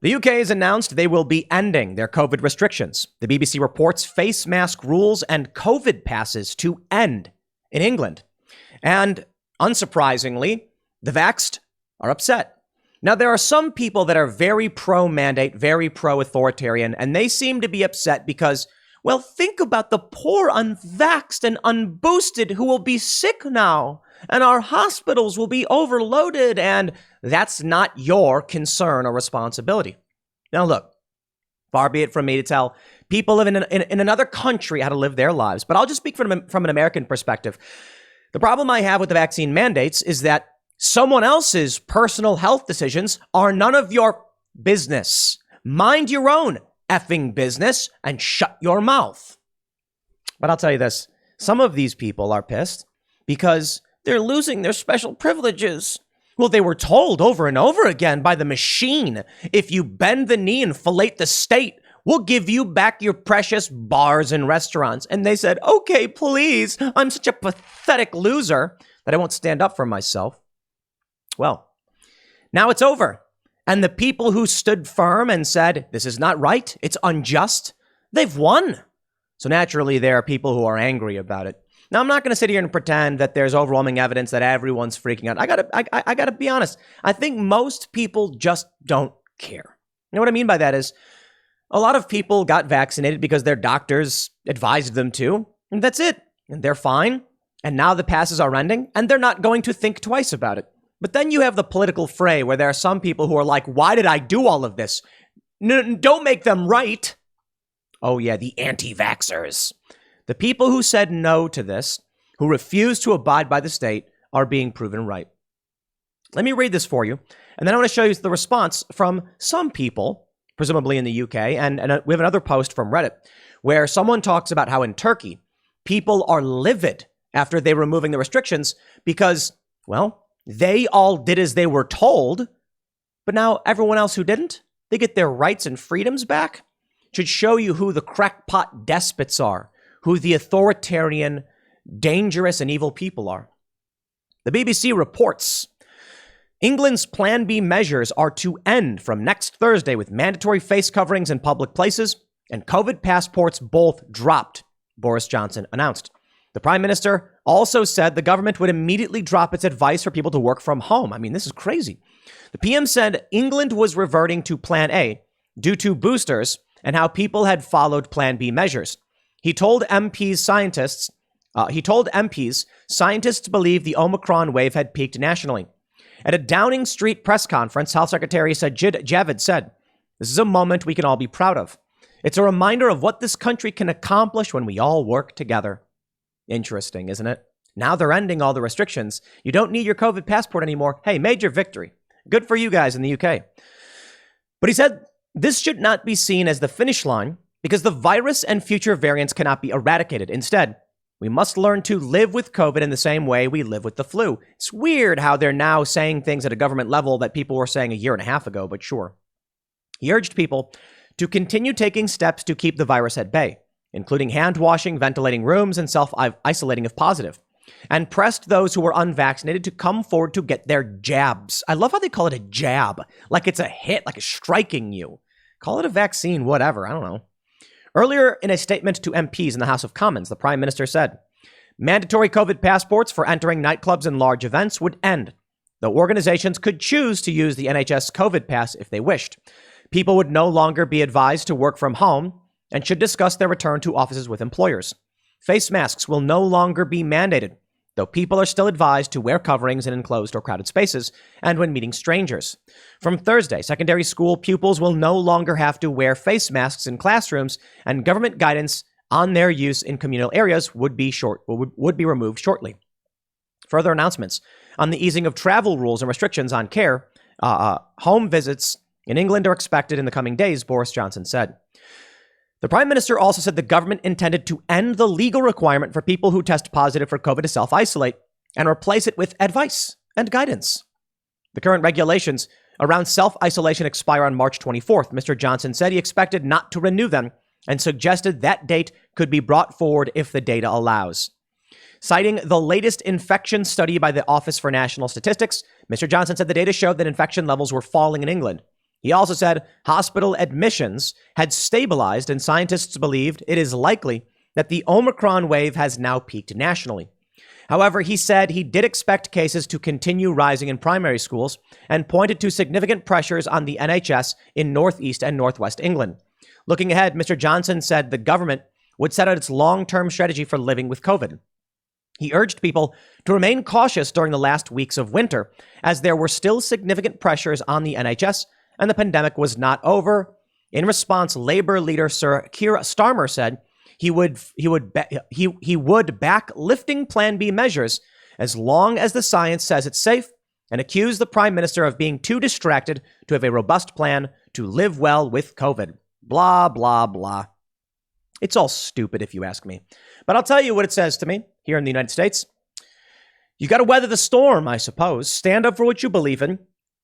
The UK has announced they will be ending their COVID restrictions. The BBC reports face mask rules and COVID passes to end in England. And unsurprisingly, the Vaxxed are upset. Now, there are some people that are very pro-mandate, very pro-authoritarian, and they seem to be upset because, well, think about the poor unvaxxed and unboosted who will be sick now, and our hospitals will be overloaded, and that's not your concern or responsibility. Now, look, far be it from me to tell people living in another country how to live their lives, but I'll just speak from an American perspective. The problem I have with the vaccine mandates is that someone else's personal health decisions are none of your business. Mind your own effing business and shut your mouth. But I'll tell you this, some of these people are pissed because they're losing their special privileges. Well, they were told over and over again by the machine, if you bend the knee and fillet the state, we'll give you back your precious bars and restaurants. And they said, okay, please, I'm such a pathetic loser that I won't stand up for myself. Well, now it's over. And the people who stood firm and said, this is not right, it's unjust, they've won. So naturally, there are people who are angry about it. Now, I'm not going to sit here and pretend that there's overwhelming evidence that everyone's freaking out. I gotta be honest. I think most people just don't care. You know what I mean by that is a lot of people got vaccinated because their doctors advised them to, and that's it. And they're fine. And now the passes are ending, and they're not going to think twice about it. But then you have the political fray where there are some people who are like, why did I do all of this? No, don't make them right. Oh, yeah, the anti-vaxxers. The people who said no to this, who refused to abide by the state, are being proven right. Let me read this for you, and then I want to show you the response from some people, presumably in the UK, and we have another post from Reddit, where someone talks about how in Turkey, people are livid after they're removing the restrictions because, well, they all did as they were told, but now everyone else who didn't, they get their rights and freedoms back. Should show you who the crackpot despots are, who the authoritarian, dangerous, and evil people are. The BBC reports England's Plan B measures are to end from next Thursday with mandatory face coverings in public places and COVID passports both dropped, Boris Johnson announced. The Prime Minister also said the government would immediately drop its advice for people to work from home. I mean, this is crazy. The PM said England was reverting to Plan A due to boosters and how people had followed Plan B measures. He told MPs scientists believe the Omicron wave had peaked nationally. At a Downing Street press conference, Health Secretary Sajid Javid said, "This is a moment we can all be proud of. It's a reminder of what this country can accomplish when we all work together." Interesting, isn't it? Now they're ending all the restrictions. You don't need your COVID passport anymore. Hey, major victory. Good for you guys in the UK. But he said this should not be seen as the finish line because the virus and future variants cannot be eradicated. Instead, we must learn to live with COVID in the same way we live with the flu. It's weird how they're now saying things at a government level that people were saying a year and a half ago, but sure. He urged people to continue taking steps to keep the virus at bay, including hand washing, ventilating rooms, and self-isolating if positive, and pressed those who were unvaccinated to come forward to get their jabs. I love how they call it a jab, like it's a hit, like it's striking you. Call it a vaccine, whatever, I don't know. Earlier in a statement to MPs in the House of Commons, the Prime Minister said, mandatory COVID passports for entering nightclubs and large events would end, though organizations could choose to use the NHS COVID pass if they wished. People would no longer be advised to work from home and should discuss their return to offices with employers. Face masks will no longer be mandated, though people are still advised to wear coverings in enclosed or crowded spaces and when meeting strangers. From Thursday, secondary school pupils will no longer have to wear face masks in classrooms, and government guidance on their use in communal areas would be removed shortly. Further announcements on the easing of travel rules and restrictions on care, home visits in England are expected in the coming days, Boris Johnson said. The Prime Minister also said the government intended to end the legal requirement for people who test positive for COVID to self-isolate and replace it with advice and guidance. The current regulations around self-isolation expire on March 24th. Mr. Johnson said he expected not to renew them and suggested that date could be brought forward if the data allows. Citing the latest infection study by the Office for National Statistics, Mr. Johnson said the data showed that infection levels were falling in England. He also said hospital admissions had stabilized and scientists believed it is likely that the Omicron wave has now peaked nationally. However, he said he did expect cases to continue rising in primary schools and pointed to significant pressures on the NHS in Northeast and Northwest England. Looking ahead, Mr. Johnson said the government would set out its long-term strategy for living with COVID. He urged people to remain cautious during the last weeks of winter, as there were still significant pressures on the NHS and the pandemic was not over. In response, Labour leader Sir Keir Starmer said he would back lifting Plan B measures as long as the science says it's safe, and accused the Prime Minister of being too distracted to have a robust plan to live well with COVID. Blah, blah, blah. It's all stupid if you ask me. But I'll tell you what it says to me here in the United States. You got to weather the storm, I suppose. Stand up for what you believe in.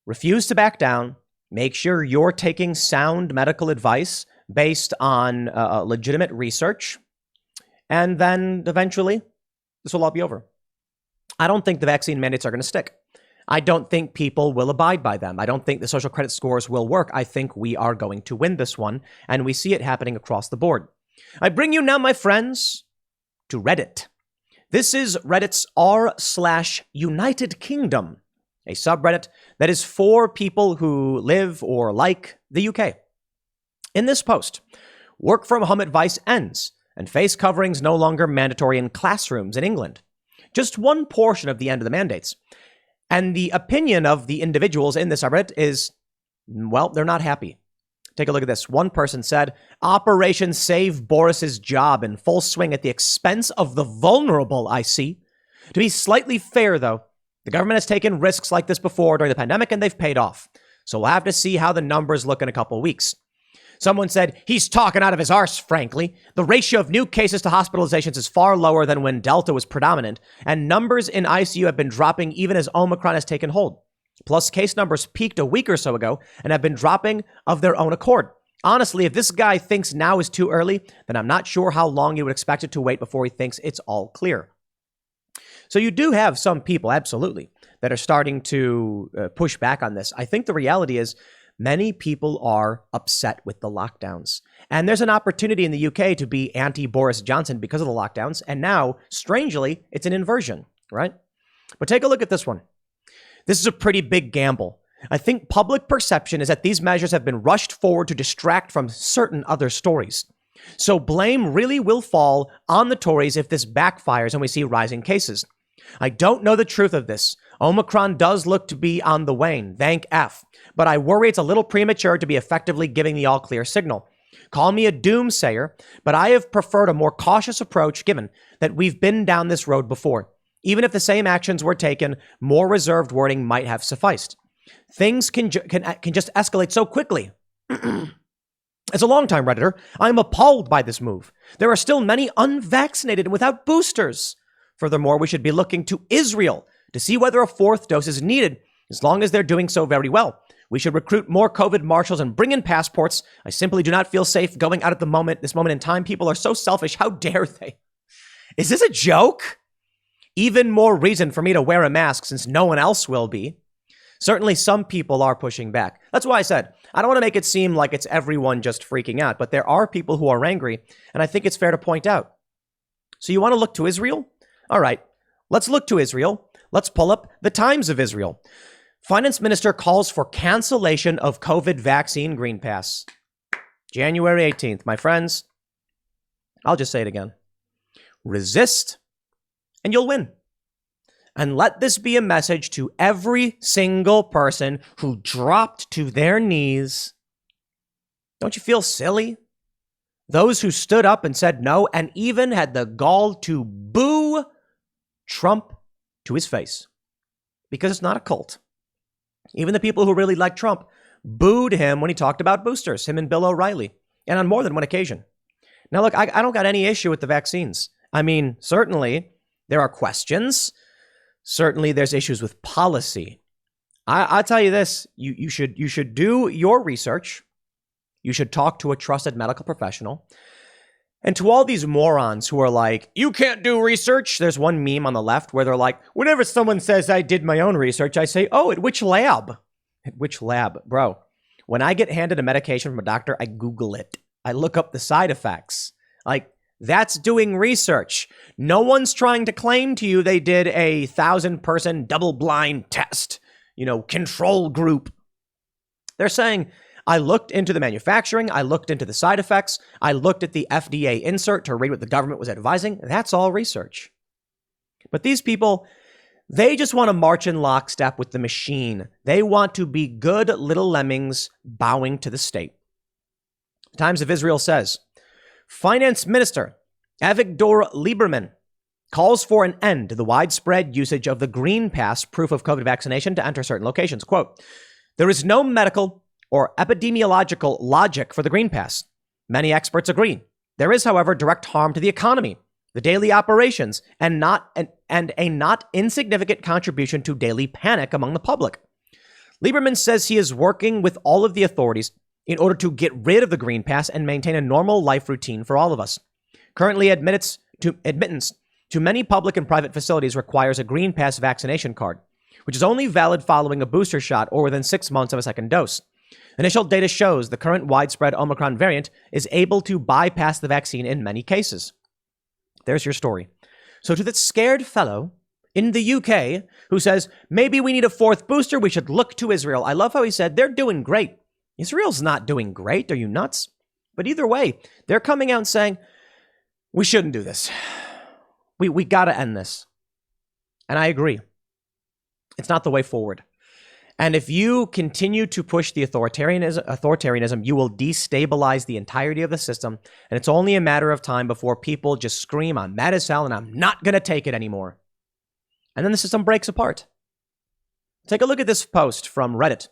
Refuse to back down. Make sure you're taking sound medical advice based on legitimate research. And then eventually, this will all be over. I don't think the vaccine mandates are going to stick. I don't think people will abide by them. I don't think the social credit scores will work. I think we are going to win this one, and we see it happening across the board. I bring you now, my friends, to Reddit. This is Reddit's r/United Kingdom, a subreddit that is for people who live or like the UK. In this post, work from home advice ends and face coverings no longer mandatory in classrooms in England. Just one portion of the end of the mandates. And the opinion of the individuals in this subreddit is, well, they're not happy. Take a look at this. One person said, Operation Save Boris's job in full swing at the expense of the vulnerable, I see. To be slightly fair, though, the government has taken risks like this before during the pandemic, and they've paid off. So we'll have to see how the numbers look in a couple of weeks. Someone said, he's talking out of his arse, frankly. The ratio of new cases to hospitalizations is far lower than when Delta was predominant, and numbers in ICU have been dropping even as Omicron has taken hold. Plus, case numbers peaked a week or so ago and have been dropping of their own accord. Honestly, if this guy thinks now is too early, then I'm not sure how long you would expect it to wait before he thinks it's all clear. So you do have some people, absolutely, that are starting to push back on this. I think the reality is many people are upset with the lockdowns. And there's an opportunity in the UK to be anti-Boris Johnson because of the lockdowns. And now, strangely, it's an inversion, right? But take a look at this one. This is a pretty big gamble. I think public perception is that these measures have been rushed forward to distract from certain other stories. So blame really will fall on the Tories if this backfires and we see rising cases. I don't know the truth of this. Omicron does look to be on the wane, thank F. But I worry it's a little premature to be effectively giving the all-clear signal. Call me a doomsayer, but I have preferred a more cautious approach given that we've been down this road before. Even if the same actions were taken, more reserved wording might have sufficed. Things can just escalate so quickly. As a longtime Redditor, I am appalled by this move. There are still many unvaccinated and without boosters. Furthermore, we should be looking to Israel to see whether a fourth dose is needed, as long as they're doing so very well. We should recruit more COVID marshals and bring in passports. I simply do not feel safe going out at this moment in time. People are so selfish. How dare they? Is this a joke? Even more reason for me to wear a mask since no one else will be. Certainly some people are pushing back. That's why I said, I don't want to make it seem like it's everyone just freaking out, but there are people who are angry, and I think it's fair to point out. So you want to look to Israel? All right, let's look to Israel. Let's pull up the Times of Israel. Finance Minister calls for cancellation of COVID vaccine Green Pass. January 18th, my friends. I'll just say it again. Resist, and you'll win. And let this be a message to every single person who dropped to their knees. Don't you feel silly? Those who stood up and said no, and even had the gall to boo Trump to his face. Because it's not a cult. Even the people who really like Trump booed him when he talked about boosters, him and Bill O'Reilly, and on more than one occasion. Now, look, I don't got any issue with the vaccines. I mean, certainly there are questions. Certainly there's issues with policy. I'll tell you this, you should do your research. You should talk to a trusted medical professional. And to all these morons who are like, you can't do research. There's one meme on the left where they're like, whenever someone says I did my own research, I say, oh, at which lab? At which lab? Bro, When I get handed a medication from a doctor, I Google it. I look up the side effects. Like, that's doing research. No one's trying to claim to you they did a 1,000-person double-blind test, control group. They're saying, I looked into the manufacturing, I looked into the side effects, I looked at the FDA insert to read what the government was advising. That's all research. But these people, they just want to march in lockstep with the machine. They want to be good little lemmings bowing to the state. The Times of Israel says, Finance Minister Avigdor Lieberman calls for an end to the widespread usage of the Green Pass proof of COVID vaccination to enter certain locations. Quote, there is no medical or epidemiological logic for the Green Pass. Many experts agree. There is, however, direct harm to the economy, the daily operations, and a not insignificant contribution to daily panic among the public. Lieberman says he is working with all of the authorities in order to get rid of the Green Pass and maintain a normal life routine for all of us. Currently, admittance to many public and private facilities requires a Green Pass vaccination card, which is only valid following a booster shot or within 6 months of a second dose. Initial data shows the current widespread Omicron variant is able to bypass the vaccine in many cases. There's your story. So to that scared fellow in the UK who says, maybe we need a fourth booster, we should look to Israel. I love how he said, they're doing great. Israel's not doing great. Are you nuts? But either way, they're coming out and saying, we shouldn't do this. We got to end this. And I agree. It's not the way forward. And if you continue to push the authoritarianism, you will destabilize the entirety of the system. And it's only a matter of time before people just scream, I'm mad as hell and I'm not going to take it anymore. And then the system breaks apart. Take a look at this post from Reddit,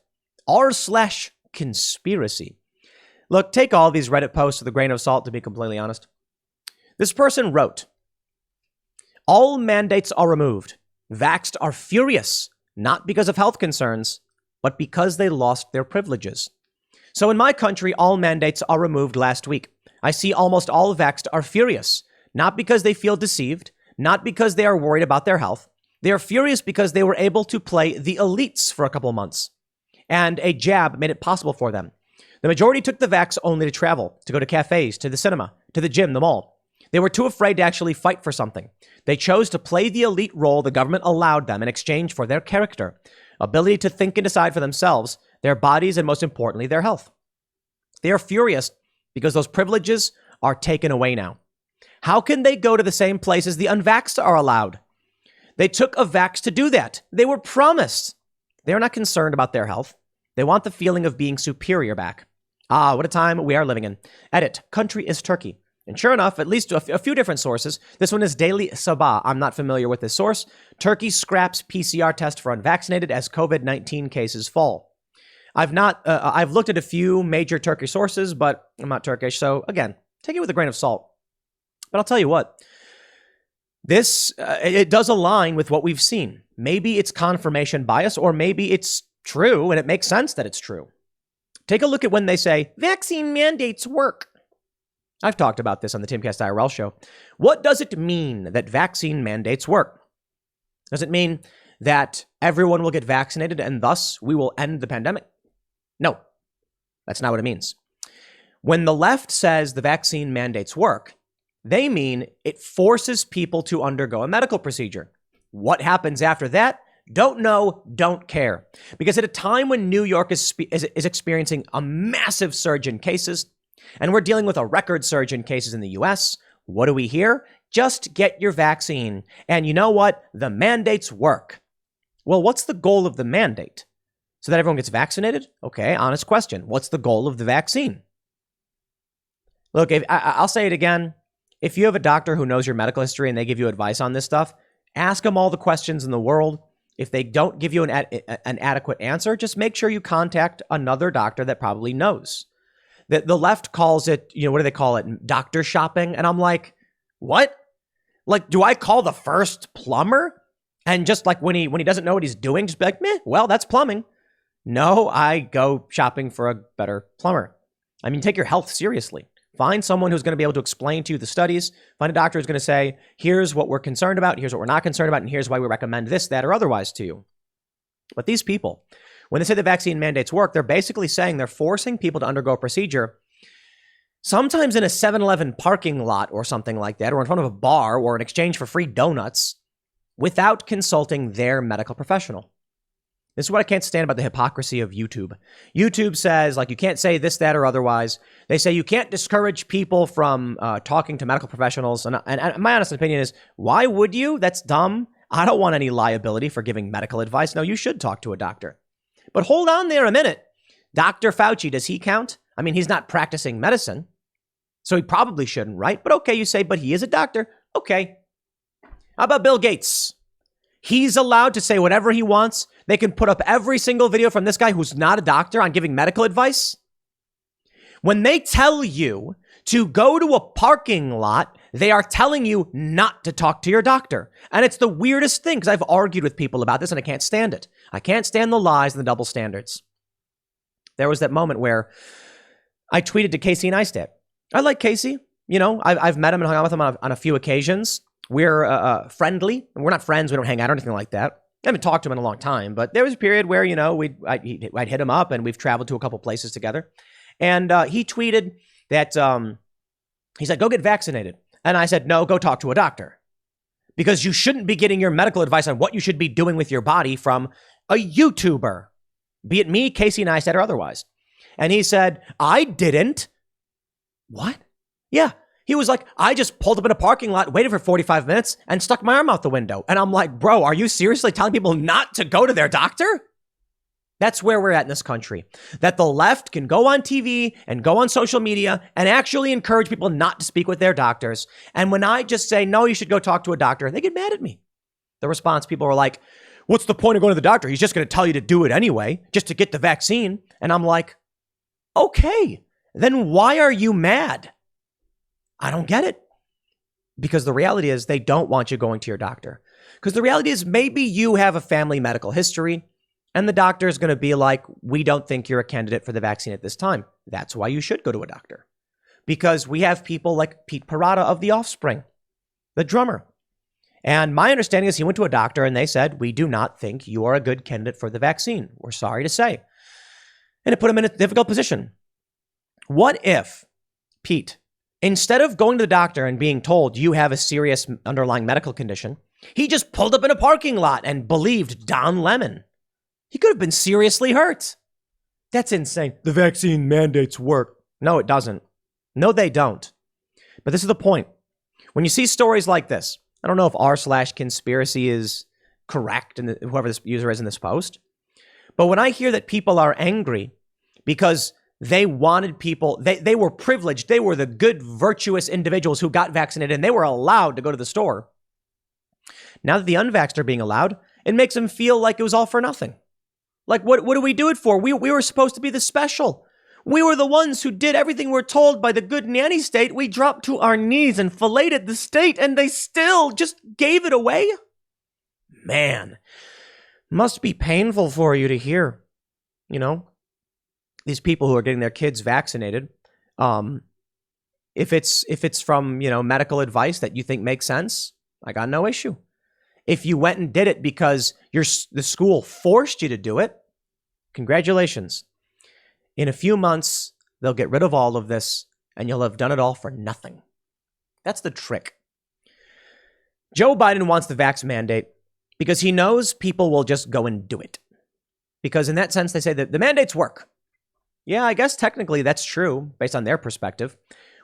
r/conspiracy. Look, take all these Reddit posts with a grain of salt, to be completely honest. This person wrote, all mandates are removed. Vaxxed are furious. Not because of health concerns, but because they lost their privileges. So in my country, all mandates are removed last week. I see almost all vaxxed are furious, not because they feel deceived, not because they are worried about their health. They are furious because they were able to play the elites for a couple months, and a jab made it possible for them. The majority took the vax only to travel, to go to cafes, to the cinema, to the gym, the mall. They were too afraid to actually fight for something. They chose to play the elite role the government allowed them in exchange for their character, ability to think and decide for themselves, their bodies, and most importantly, their health. They are furious because those privileges are taken away now. How can they go to the same places the unvaxxed are allowed? They took a vax to do that. They were promised. They are not concerned about their health. They want the feeling of being superior back. Ah, what a time we are living in. Edit, country is Turkey. And sure enough, at least a few different sources. This one is Daily Sabah. I'm not familiar with this source. Turkey scraps PCR test for unvaccinated as COVID-19 cases fall. I've looked at a few major Turkish sources, but I'm not Turkish. So again, take it with a grain of salt. But I'll tell you what, this, it does align with what we've seen. Maybe it's confirmation bias, or maybe it's true and it makes sense that it's true. Take a look at when they say vaccine mandates work. I've talked about this on the Timcast IRL show. What does it mean that vaccine mandates work? Does it mean that everyone will get vaccinated and thus we will end the pandemic? No, that's not what it means. When the left says the vaccine mandates work, they mean it forces people to undergo a medical procedure. What happens after that? Don't know, don't care. Because at a time when New York is experiencing a massive surge in cases, and we're dealing with a record surge in cases in the US, what do we hear? Just get your vaccine. And you know what? The mandates work. Well, what's the goal of the mandate? So that everyone gets vaccinated? Okay, honest question. What's the goal of the vaccine? Look, I'll say it again. If you have a doctor who knows your medical history and they give you advice on this stuff, ask them all the questions in the world. If they don't give you an adequate answer, just make sure you contact another doctor that probably knows. The left calls it, what do they call it? Doctor shopping. And I'm like, what? Like, do I call the first plumber? And just like when he doesn't know what he's doing, just be like, meh, well, that's plumbing. No, I go shopping for a better plumber. I mean, take your health seriously. Find someone who's going to be able to explain to you the studies. Find a doctor who's going to say, here's what we're concerned about, here's what we're not concerned about, and here's why we recommend this, that, or otherwise to you. But these people, When they say the vaccine mandates work, they're basically saying they're forcing people to undergo a procedure, sometimes in a 7-Eleven parking lot or something like that, or in front of a bar, or in exchange for free donuts, without consulting their medical professional. This is what I can't stand about the hypocrisy of YouTube. YouTube says, like, you can't say this, that, or otherwise. They say you can't discourage people from talking to medical professionals. And my honest opinion is, why would you? That's dumb. I don't want any liability for giving medical advice. No, you should talk to a doctor. But hold on there a minute. Dr. Fauci, does he count? I mean, he's not practicing medicine, so he probably shouldn't, right? But okay, you say, but he is a doctor. Okay. How about Bill Gates? He's allowed to say whatever he wants. They can put up every single video from this guy who's not a doctor on giving medical advice. When they tell you to go to a parking lot, they are telling you not to talk to your doctor. And it's the weirdest thing, because I've argued with people about this and I can't stand it. I can't stand the lies and the double standards. There was that moment where I tweeted to Casey Neistat. I like Casey. You know, I've met him and hung out with him on a few occasions. We're friendly. We're not friends. We don't hang out or anything like that. I haven't talked to him in a long time, but there was a period where, you know, I'd hit him up and we've traveled to a couple places together. And he tweeted that he said, go get vaccinated. And I said, no, go talk to a doctor, because you shouldn't be getting your medical advice on what you should be doing with your body from a YouTuber, be it me, Casey Neistat, or otherwise. And he said, I didn't. What? Yeah. He was like, I just pulled up in a parking lot, waited for 45 minutes and stuck my arm out the window. And I'm like, bro, are you seriously telling people not to go to their doctor? That's where we're at in this country, that the left can go on TV and go on social media and actually encourage people not to speak with their doctors. And when I just say, no, you should go talk to a doctor, they get mad at me. The response, people are like, what's the point of going to the doctor? He's just going to tell you to do it anyway, just to get the vaccine. And I'm like, okay, then why are you mad? I don't get it. Because the reality is they don't want you going to your doctor. Because the reality is maybe you have a family medical history and the doctor is going to be like, we don't think you're a candidate for the vaccine at this time. That's why you should go to a doctor. Because we have people like Pete Parada of The Offspring, the drummer. And my understanding is he went to a doctor and they said, we do not think you are a good candidate for the vaccine. We're sorry to say. And it put him in a difficult position. What if Pete, instead of going to the doctor and being told you have a serious underlying medical condition, he just pulled up in a parking lot and believed Don Lemon? He could have been seriously hurt. That's insane. The vaccine mandates work. No, it doesn't. No, they don't. But this is the point. When you see stories like this, I don't know if r/conspiracy is correct, and whoever this user is in this post, but when I hear that people are angry because they wanted people, they were privileged, they were the good, virtuous individuals who got vaccinated and they were allowed to go to the store. Now that the unvaxxed are being allowed, it makes them feel like it was all for nothing. Like, what do we do it for? We were supposed to be the special. We were the ones who did everything we're told by the good nanny state. We dropped to our knees and filleted the state, and they still just gave it away? Man, must be painful for you to hear, you know, these people who are getting their kids vaccinated. If it's from, you know, medical advice that you think makes sense, I got no issue. If you went and did it because the school forced you to do it, congratulations. In a few months, they'll get rid of all of this and you'll have done it all for nothing. That's the trick. Joe Biden wants the vax mandate because he knows people will just go and do it. Because in that sense, they say that the mandates work. Yeah, I guess technically that's true based on their perspective.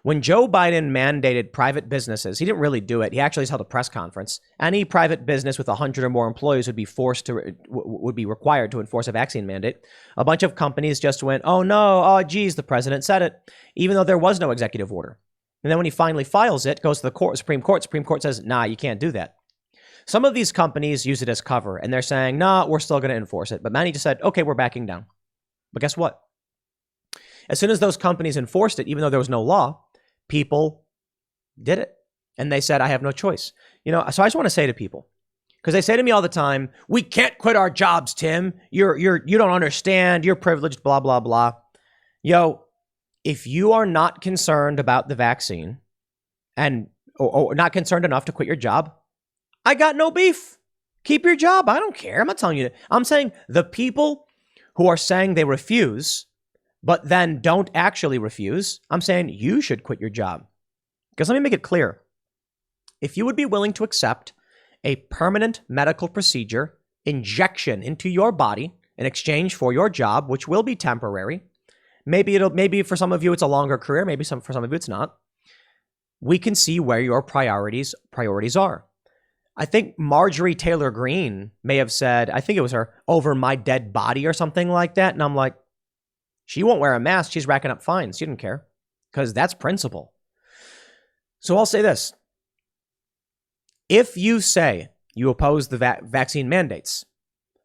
When Joe Biden mandated private businesses, he didn't really do it. He actually held a press conference. Any private business with 100 or more employees would be required to enforce a vaccine mandate. A bunch of companies just went, oh no, oh geez, the president said it, even though there was no executive order. And then when he finally files it, goes to the Supreme Court. Supreme Court says, nah, you can't do that. Some of these companies use it as cover, and they're saying, nah, we're still going to enforce it. But many just said, okay, we're backing down. But guess what? As soon as those companies enforced it, even though there was no law, people did it. And they said, I have no choice. You know, so I just want to say to people, because they say to me all the time, we can't quit our jobs, Tim. You don't understand. You're privileged, blah, blah, blah. Yo, if you are not concerned about the vaccine and or not concerned enough to quit your job, I got no beef. Keep your job. I don't care. I'm not telling you. I'm saying the people who are saying they refuse, but then don't actually refuse, I'm saying you should quit your job. Because let me make it clear. If you would be willing to accept a permanent medical procedure, injection into your body in exchange for your job, which will be temporary, maybe for some of you it's a longer career, maybe for some of you it's not, we can see where your priorities are. I think Marjorie Taylor Greene may have said, I think it was her, over my dead body or something like that. And I'm like, she won't wear a mask. She's racking up fines. She didn't care because that's principle. So I'll say this. If you say you oppose the vaccine mandates,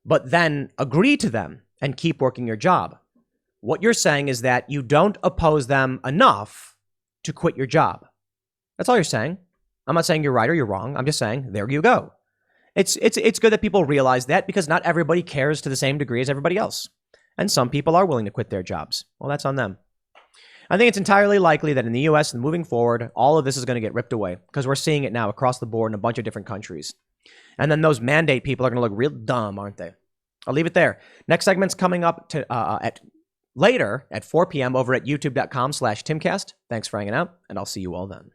but then agree to them and keep working your job, what you're saying is that you don't oppose them enough to quit your job. That's all you're saying. I'm not saying you're right or you're wrong. I'm just saying, there you go. It's good that people realize that because not everybody cares to the same degree as everybody else. And some people are willing to quit their jobs. Well, that's on them. I think it's entirely likely that in the US and moving forward, all of this is going to get ripped away because we're seeing it now across the board in a bunch of different countries. And then those mandate people are going to look real dumb, aren't they? I'll leave it there. Next segment's coming up later at 4 p.m. over at youtube.com/Timcast. Thanks for hanging out, and I'll see you all then.